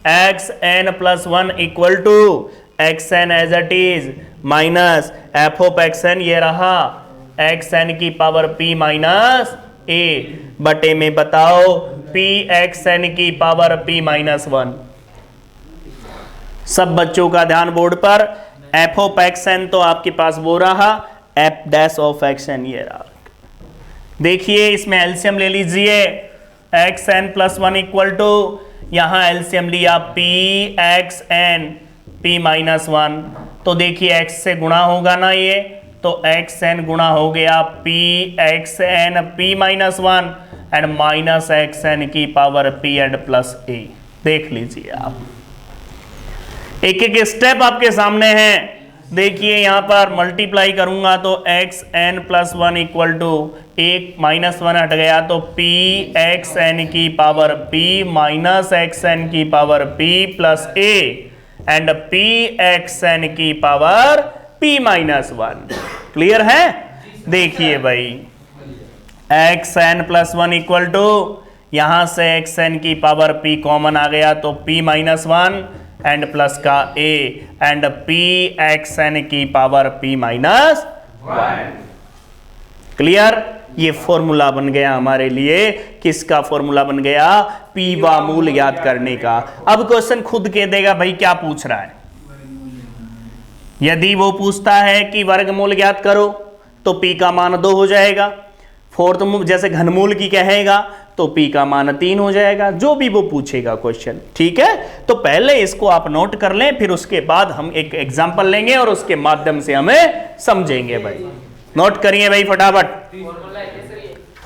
xn + 1 equal to xn as it is minus f of xn, ये रहा xn की पावर p माइनस a बटे में बताओ p xn की पावर p माइनस 1। सब बच्चों का ध्यान बोर्ड पर, f ऑफ xn तो आपके पास वो रहा, f डैश ऑफ xn ये रहा। देखिए इसमें एलसीएम ले लीजिए, xn + 1 इक्वल टू, यहां एलसीएम लिया p xn p माइनस 1, तो देखिए x से गुणा होगा ना ये, तो xn गुणा हो गया p xn p minus 1 and minus xn की power p and plus a। देख लीजिए आप, एक एक स्टेप आपके सामने है। देखिए यहां पर मल्टीप्लाई करूंगा तो xn + 1 इक्वल टू, एक माइनस 1 हट गया तो p xn की पावर p माइनस xn की power p plus a and p xn की पावर p माइनस 1। क्लियर है, देखिए भाई xn + 1 इक्वल टू, यहां से xn की पावर p कॉमन आ गया तो p माइनस 1 एंड प्लस का a एंड p xn की पावर p माइनस 1। क्लियर, ये फॉर्मूला बन गया हमारे लिए, किसका फॉर्मूला बन गया, पीवा मूल याद करने का। अब क्वेश्चन खुद कह देगा भाई क्या पूछ रहा है। यदि वो पूछता है कि वर्गमूल ज्ञात करो तो p का मान 2 हो जाएगा, फोर्थ मूल जैसे घनमूल की कहेगा तो p का मान 3 हो जाएगा, जो भी वो पूछेगा क्वेश्चन। ठीक है, तो पहले इसको आप नोट कर लें, फिर उसके बाद हम एक एग्जांपल लेंगे और उसके माध्यम से हमें समझेंगे। भाई नोट करिए भाई फटाफट,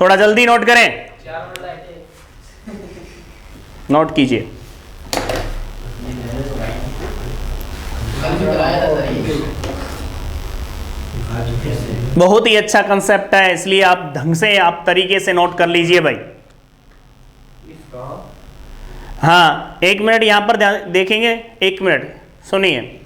थोड़ा जल्दी नोट करें। नोट कीजिए। बहुत ही अच्छा कंसेप्ट है, इसलिए आप ढंग से आप तरीके से नोट कर लीजिए भाई। हाँ, एक मिनट यहां पर ध्यान देखेंगे, एक मिनट सुनिए।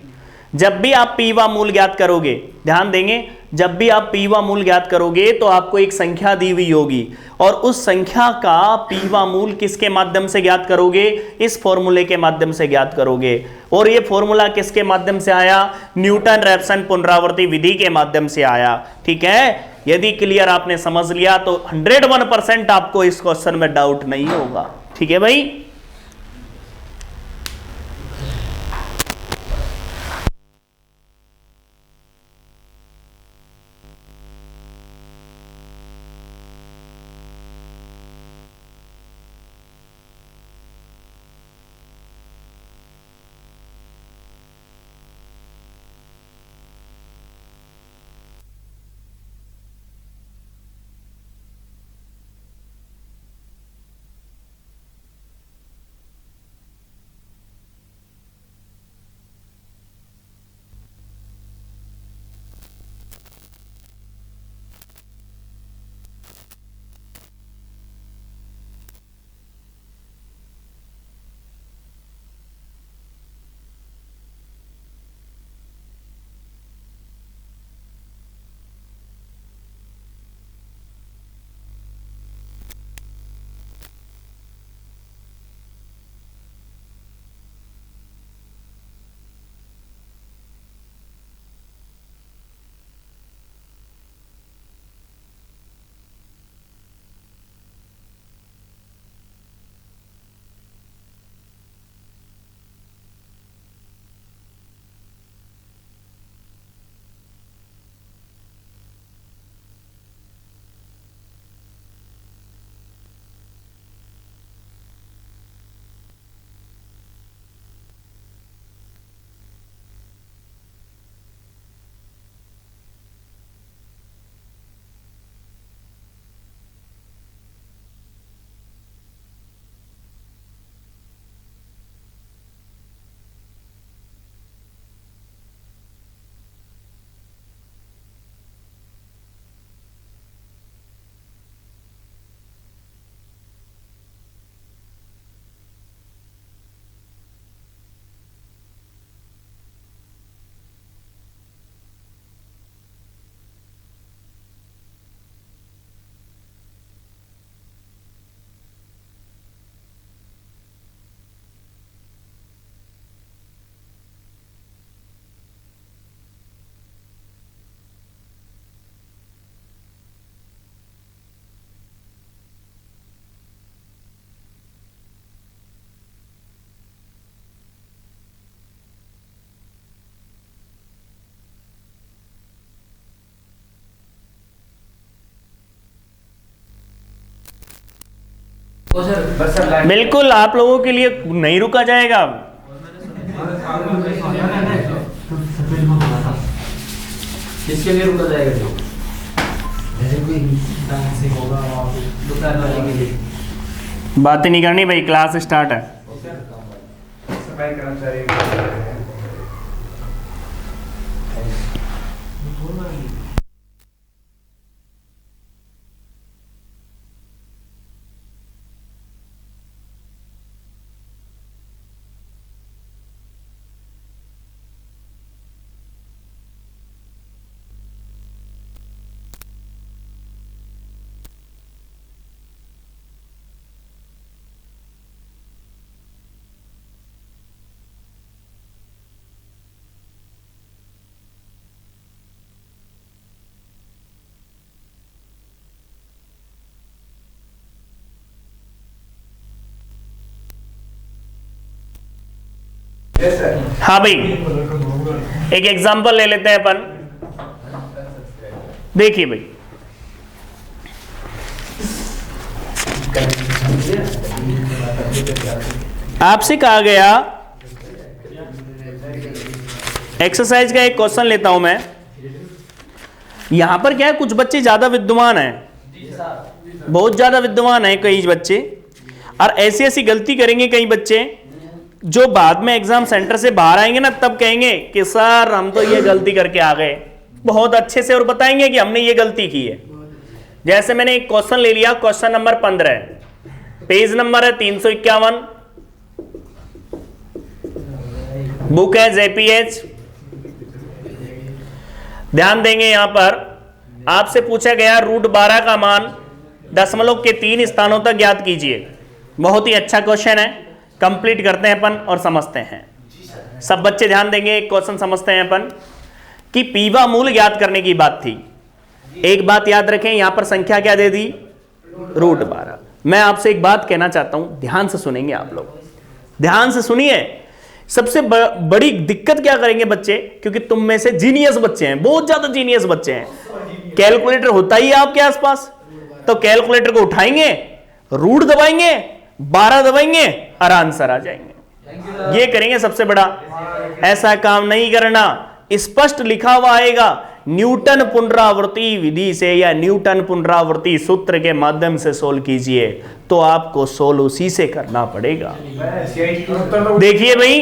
जब भी आप पीवा मूल ज्ञात करोगे, ध्यान देंगे, जब भी आप पीवा मूल ज्ञात करोगे तो आपको एक संख्या दी हुई होगी और उस संख्या का पीवा मूल किसके माध्यम से ज्ञात करोगे? इस फॉर्मूले के माध्यम से ज्ञात करोगे। और ये फॉर्मूला किसके माध्यम से आया? न्यूटन रैप्सन पुनरावर्ती विधि के माध्यम से आया। ठीक है, यदि क्लियर आपने समझ लिया तो 101% आपको इस क्वेश्चन में डाउट नहीं होगा। ठीक है भाई। बिल्कुल, आप लोगों के लिए नहीं रुका जाएगा। किसके लिए रुका जाएगा? बात ही नहीं करनी भाई, क्लास स्टार्ट है। सफाई कर्मचारी हाँ भाई, एक एग्जांपल ले लेते हैं अपन। देखिए भाई, आपसे कहा गया एक्सरसाइज का एक क्वेश्चन लेता हूं मैं। यहां पर क्या है, कुछ बच्चे ज्यादा विद्वान हैं, बहुत ज्यादा विद्वान हैं कई बच्चे। और ऐसी ऐसी गलती करेंगे कई बच्चे जो बाद में एग्जाम सेंटर से बाहर आएंगे ना, तब कहेंगे कि सर हम तो ये गलती करके आ गए, बहुत अच्छे से, और बताएंगे कि हमने ये गलती की है। जैसे मैंने एक क्वेश्चन ले लिया, क्वेश्चन नंबर 15, पेज नंबर है 351, बुक है JPH। ध्यान देंगे यहां पर आपसे पूछा गया रूट 12 का मान दशमलव के 3 स्थानों तक ज्ञात कीजिए। बहुत ही अच्छा क्वेश्चन है, कंप्लीट करते हैं अपन और समझते हैं। सब बच्चे ध्यान देंगे, एक क्वेश्चन समझते हैं अपन कि पीवा मूल ज्ञात करने की बात थी। एक बात याद रखें, यहां पर संख्या क्या दे दी, रूट 12। मैं आपसे एक बात कहना चाहता हूं, ध्यान से सुनेंगे आप लोग, ध्यान से सुनिए। सबसे बड़ी दिक्कत क्या करेंगे बच्चे, क्योंकि तुम में से जीनियस बच्चे हैं, बहुत ज्यादा जीनियस बच्चे हैं, कैलकुलेटर होता ही है आपके आसपास, तो कैलकुलेटर को उठाएंगे, रूट दबाएंगे, 12 दबाएंगे और आंसर आ जाएंगे। ये करेंगे सबसे बड़ा। ऐसा काम नहीं करना, स्पष्ट लिखा हुआ आएगा, न्यूटन पुनरावृत्ति विधि से या न्यूटन पुनरावृत्ति सूत्र के माध्यम से सोल्व कीजिए, तो आपको सोल्व उसी से करना पड़ेगा। देखिए भाई,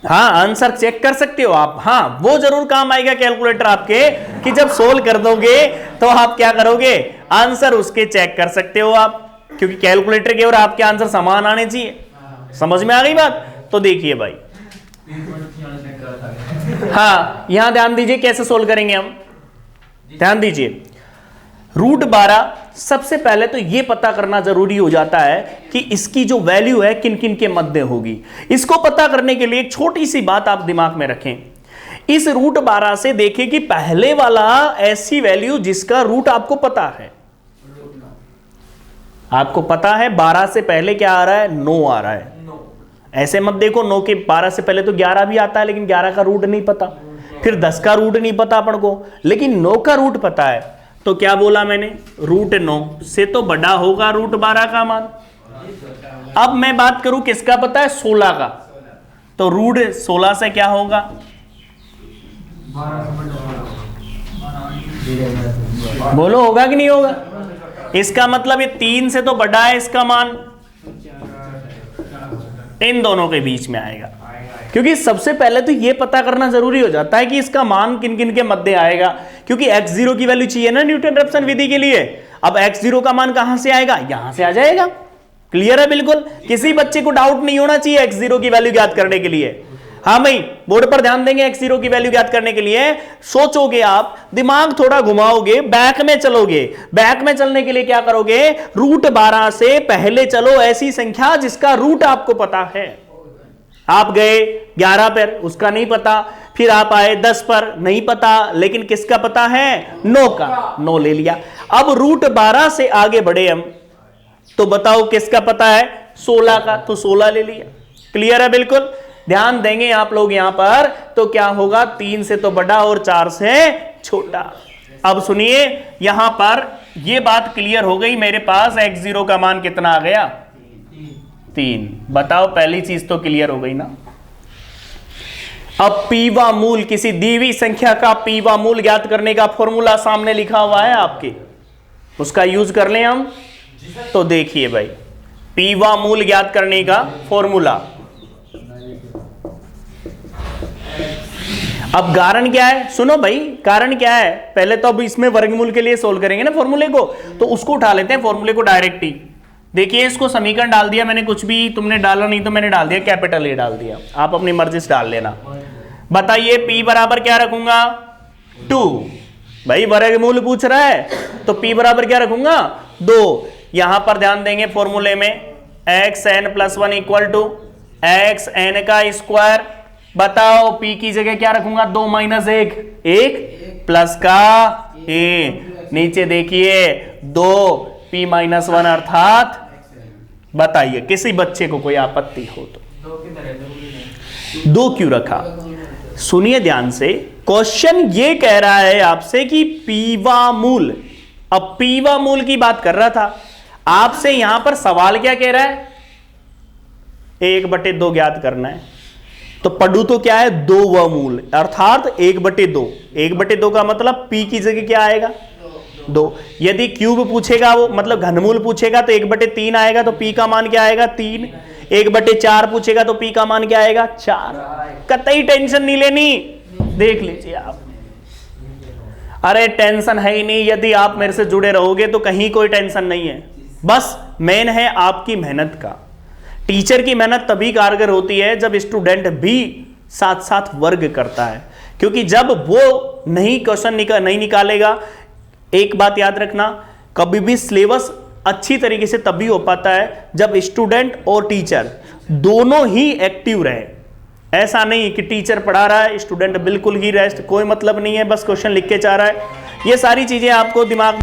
हाँ आंसर चेक कर सकते हो आप, हाँ वो जरूर काम आएगा कैलकुलेटर आपके, कि जब सोल्व कर दोगे तो आप क्या करोगे, आंसर उसके चेक कर सकते हो आप, क्योंकि कैलकुलेटर के और आपके आंसर समान आने चाहिए। समझ में आ गई बात? तो देखिए भाई, हाँ यहां ध्यान दीजिए कैसे सोल्व करेंगे हम, ध्यान दीजिए। रूट 12 सबसे पहले तो यह पता करना जरूरी हो जाता है कि इसकी जो वैल्यू है किन किन के मध्य होगी। इसको पता करने के लिए एक छोटी सी बात आप दिमाग में रखें। इस रूट 12 से देखें कि पहले वाला ऐसी वैल्यू जिसका रूट आपको पता है, आपको पता है 12 से पहले क्या आ रहा है, 9 आ रहा है। ऐसे मत देखो 9 के 12 से पहले तो 11 भी आता है, लेकिन 11 का रूट नहीं पता, फिर 10 का रूट नहीं पता अपन को, लेकिन 9 का रूट पता है। तो क्या बोला मैंने, रूट 9 से तो बड़ा होगा रूट 12 का मान। अब मैं बात करूं किसका पता है, 16 का, तो रूट 16 से क्या होगा, बोलो होगा कि नहीं होगा। इसका मतलब ये 3 से तो बड़ा है इसका मान, इन दोनों के बीच में आएगा। क्योंकि सबसे पहले तो ये पता करना जरूरी हो जाता है कि इसका मान किन किन के मध्य आएगा, क्योंकि x0 की वैल्यू चाहिए ना न्यूटन रैप्सन विधि के लिए। अब x0 का मान कहां से आएगा, यहां से आ जाएगा। क्लियर है बिल्कुल, किसी बच्चे को डाउट नहीं होना चाहिए x0 की वैल्यू ज्ञात करने के लिए। हाँ भाई, बोर्ड पर ध्यान देंगे, x0 की वैल्यू ज्ञात करने के लिए सोचोगे आप, दिमाग थोड़ा घुमाओगे, बैक में चलोगे। बैक में चलने के लिए क्या करोगे, रूट 12 से पहले चलो ऐसी संख्या जिसका रूट आपको पता है। आप गए 11 पर, उसका नहीं पता, फिर आप आए 10 पर, नहीं पता, लेकिन किसका पता है, 9 का, 9 ले लिया। अब रूट 12 से आगे बढ़े हम, तो बताओ किसका पता है, 16 का, तो 16 ले लिया। क्लियर है बिल्कुल, ध्यान देंगे आप लोग यहां पर, तो क्या होगा, 3 से तो बड़ा और 4 से छोटा। अब सुनिए यहां पर यह बात क्लियर हो गई, मेरे पास x0 का मान कितना आ गया, 3। बताओ पहली चीज तो क्लियर हो गई ना। अब पीवा मूल, किसी दी हुई संख्या का पीवा मूल ज्ञात करने का फॉर्मूला सामने लिखा हुआ है आपके, उसका यूज कर लें हम। तो देखिए भाई, पीवा मूल ज्ञात करने का फॉर्मूला, अब कारण क्या है, सुनो भाई, कारण क्या है, पहले तो अब इसमें वर्गमूल के लिए सोल्व करेंगे ना फॉर्मूले को, तो उसको उठा लेते हैं फॉर्मूले को डायरेक्ट ही। देखिए इसको समीकरण डाल दिया मैंने, कुछ भी तुमने डाला नहीं तो मैंने डाल दिया, कैपिटल ए डाल दिया, आप अपनी मर्जी से डाल लेना। बताइए p बराबर क्या रखूंगा, 2। भाई वर्गमूल पूछ रहा है तो p बराबर क्या रखूंगा, 2। यहां पर ध्यान देंगे फॉर्मूले में xn + 1 = xn का स्क्वायर। बताओ p की जगह क्या रखूंगा, 2 - 1, 1 प्लस का a, नीचे देखिए 2p - 1 अर्थात, बताइए किसी बच्चे को कोई आपत्ति हो तो, 2 क्यों रखा। सुनिए ध्यान से, क्वेश्चन ये कह रहा है आपसे कि पीवा मूल, अब पीवा मूल की बात कर रहा था आपसे, यहां पर सवाल क्या कह रहा है, 1/2 ज्ञात करना है। तो पढ़ू तो क्या है, 2 व मूल, अर्थात 1/2। 1/2 का मतलब p की जगह क्या आएगा, 2। यदि क्यूब पूछेगा वो मतलब घनमूल पूछेगा तो 1/3 आएगा, तो पी का मान क्या आएगा 3। 1/4 पूछेगा तो पी का मान क्या आएगा 4। कतई टेंशन नहीं लेनी, देख लीजिए आप। अरे टेंशन है ही नहीं, यदि आप मेरे से जुड़े रहोगे तो कहीं कोई टेंशन नहीं है। बस मेन है आपकी मेहनत का। टीचर की मेहनत तभी कारगर होती है जब स्टूडेंट भी साथ साथ वर्ग करता है, क्योंकि जब वो नहीं क्वेश्चन नहीं निकालेगा, एक बात याद रखना, कभी भी सिलेबस अच्छी तरीके से तभी हो पाता है जब स्टूडेंट और टीचर दोनों ही एक्टिव रहे। ऐसा नहीं कि टीचर पढ़ा रहा है, स्टूडेंट बिल्कुल ही रेस्ट, कोई मतलब नहीं है, बस क्वेश्चन लिख के जा रहा है। ये सारी चीजें आपको दिमाग में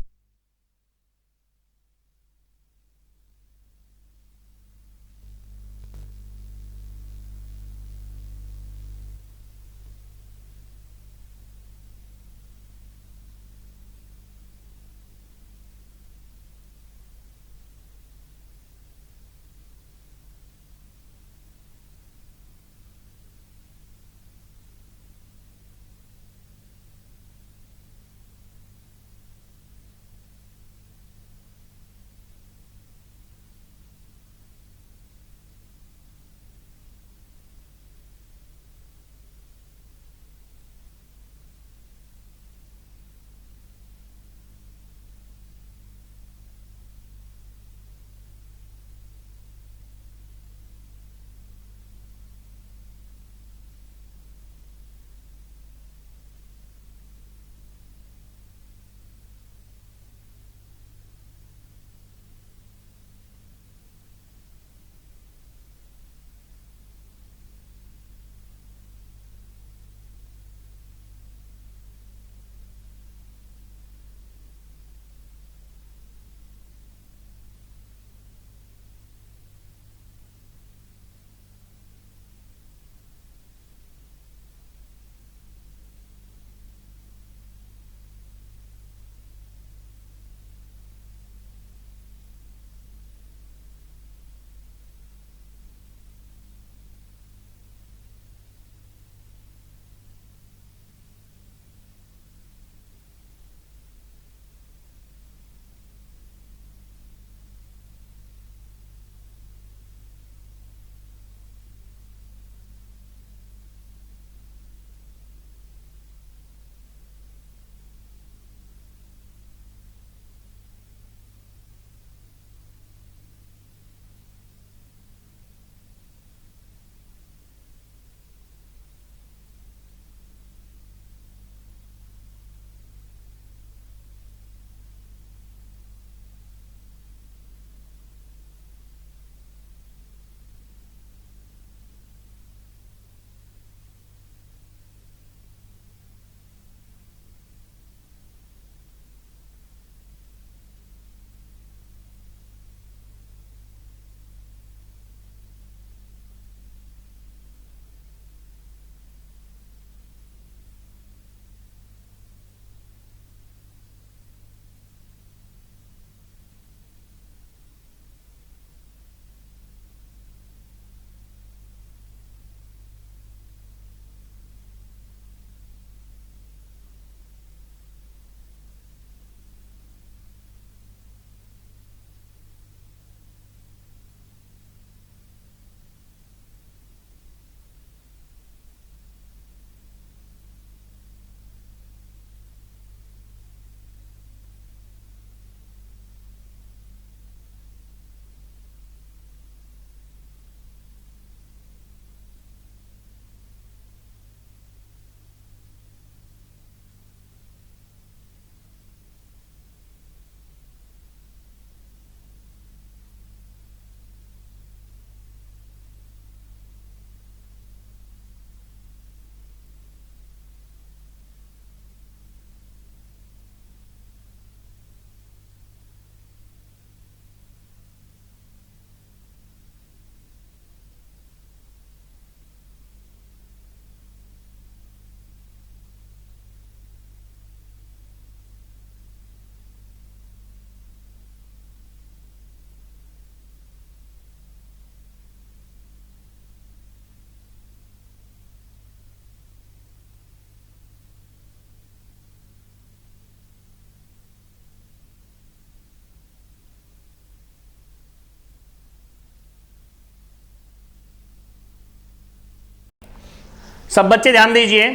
सब बच्चे ध्यान दीजिए,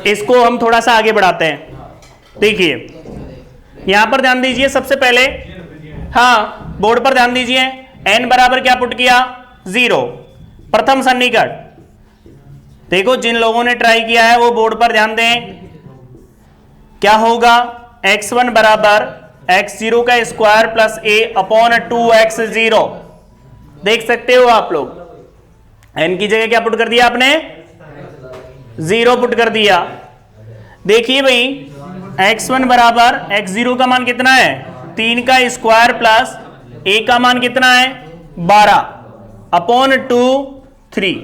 इसको हम थोड़ा सा आगे बढ़ाते हैं। देखिए यहां पर ध्यान दीजिए, सबसे पहले हाँ बोर्ड पर ध्यान दीजिए, n बराबर क्या पुट किया 0, प्रथम सन्निकट। देखो जिन लोगों ने ट्राई किया है वो बोर्ड पर ध्यान दें, क्या होगा x1 बराबर x0 का square plus a upon 2x0। देख सकते हो आप लोग, n की जगह क्या पुट कर दिया आपने 0 पुट कर दिया। देखिए भाई x1 बराबर x0 का मान कितना है 3 का स्क्वायर प्लस a का मान कितना है 12 अपॉन 2 3।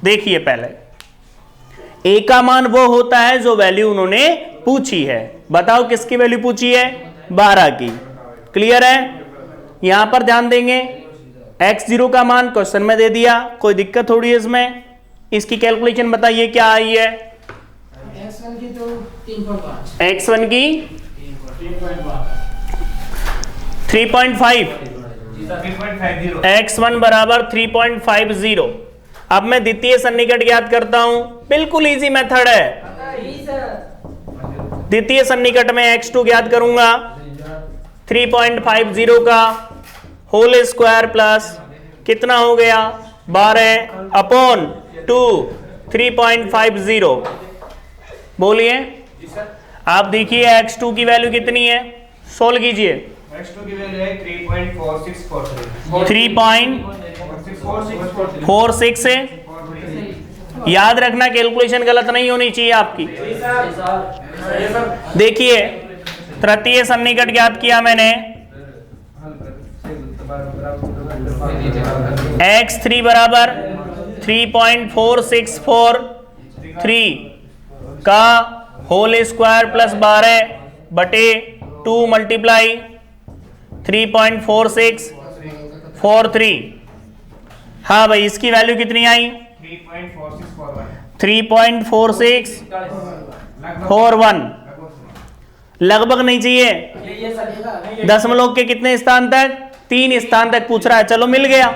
देखिए पहले a का मान वो होता है जो वैल्यू उन्होंने पूछी है, बताओ किसकी वैल्यू पूछी है 12 की। क्लियर है, यहां पर ध्यान देंगे, x0 का मान क्वेश्चन में दे दिया, कोई दिक्कत थोड़ी है इसमें। इसकी कैलकुलेशन बताइए क्या आई है, x1 की तो 3.5, x1 की 3.5, 3.50 x1 बराबर 3.50। अब मैं द्वितीय सन्निकट ज्ञात करता हूं, बिल्कुल इजी मेथड है। द्वितीय सन्निकट में x2 ज्ञात करूंगा 3.50 का होल स्क्वायर प्लस कितना हो गया 12 अपॉन 2 3.50। बोलिए आप, देखिए x2 की वैल्यू कितनी है, सोल्व कीजिए। x2 की वैल्यू है 3.4643 3.46 से याद रखना, कैलकुलेशन गलत नहीं होनी चाहिए आपकी। देखिए तृतीय सन्निकट ज्ञात किया मैंने, x3 बराबर 3.4643 का होल स्क्वायर प्लस 12 बटे 2 मल्टीप्लाई 3.4643। हाँ भाई इसकी वैल्यू कितनी आई 3.4641। लगभग नहीं चाहिए, दशमलव के कितने स्थान तक 3 स्थान तक पूछ रहा है, चलो मिल गया।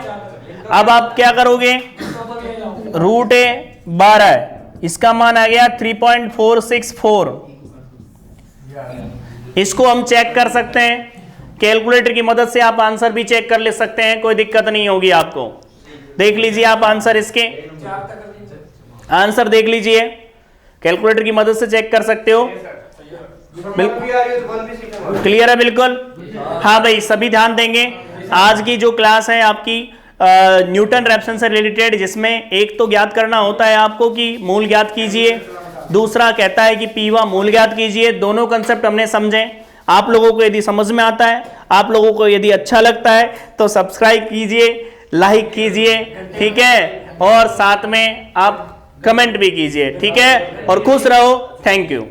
अब आप क्या करोगे, रूट है 12, इसका मान आ गया 3.464। इसको हम चेक कर सकते हैं, कैलकुलेटर की मदद से आप आंसर भी चेक कर ले सकते हैं, कोई दिक्कत नहीं होगी आपको। देख लीजिए आप आंसर, इसके आंसर देख लीजिए, कैलकुलेटर की मदद से चेक कर सकते हो। क्लियर है बिल्कुल, हाँ भाई सभी ध्यान देंगे। आज की जो क्लास है आपकी न्यूटन रैप्सन से रिलेटेड, जिसमें एक तो ज्ञात करना होता है आपको कि मूल ज्ञात कीजिए, दूसरा कहता है कि पीवा मूल ज्ञात कीजिए। दोनों कंसेप्ट हमने समझे। आप लोगों को यदि समझ में आता है, आप लोगों को यदि अच्छा लगता है तो सब्सक्राइब कीजिए, लाइक कीजिए, ठीक है, और साथ में आप कमेंट भी कीजिए, ठीक है, और खुश रहो। Thank you.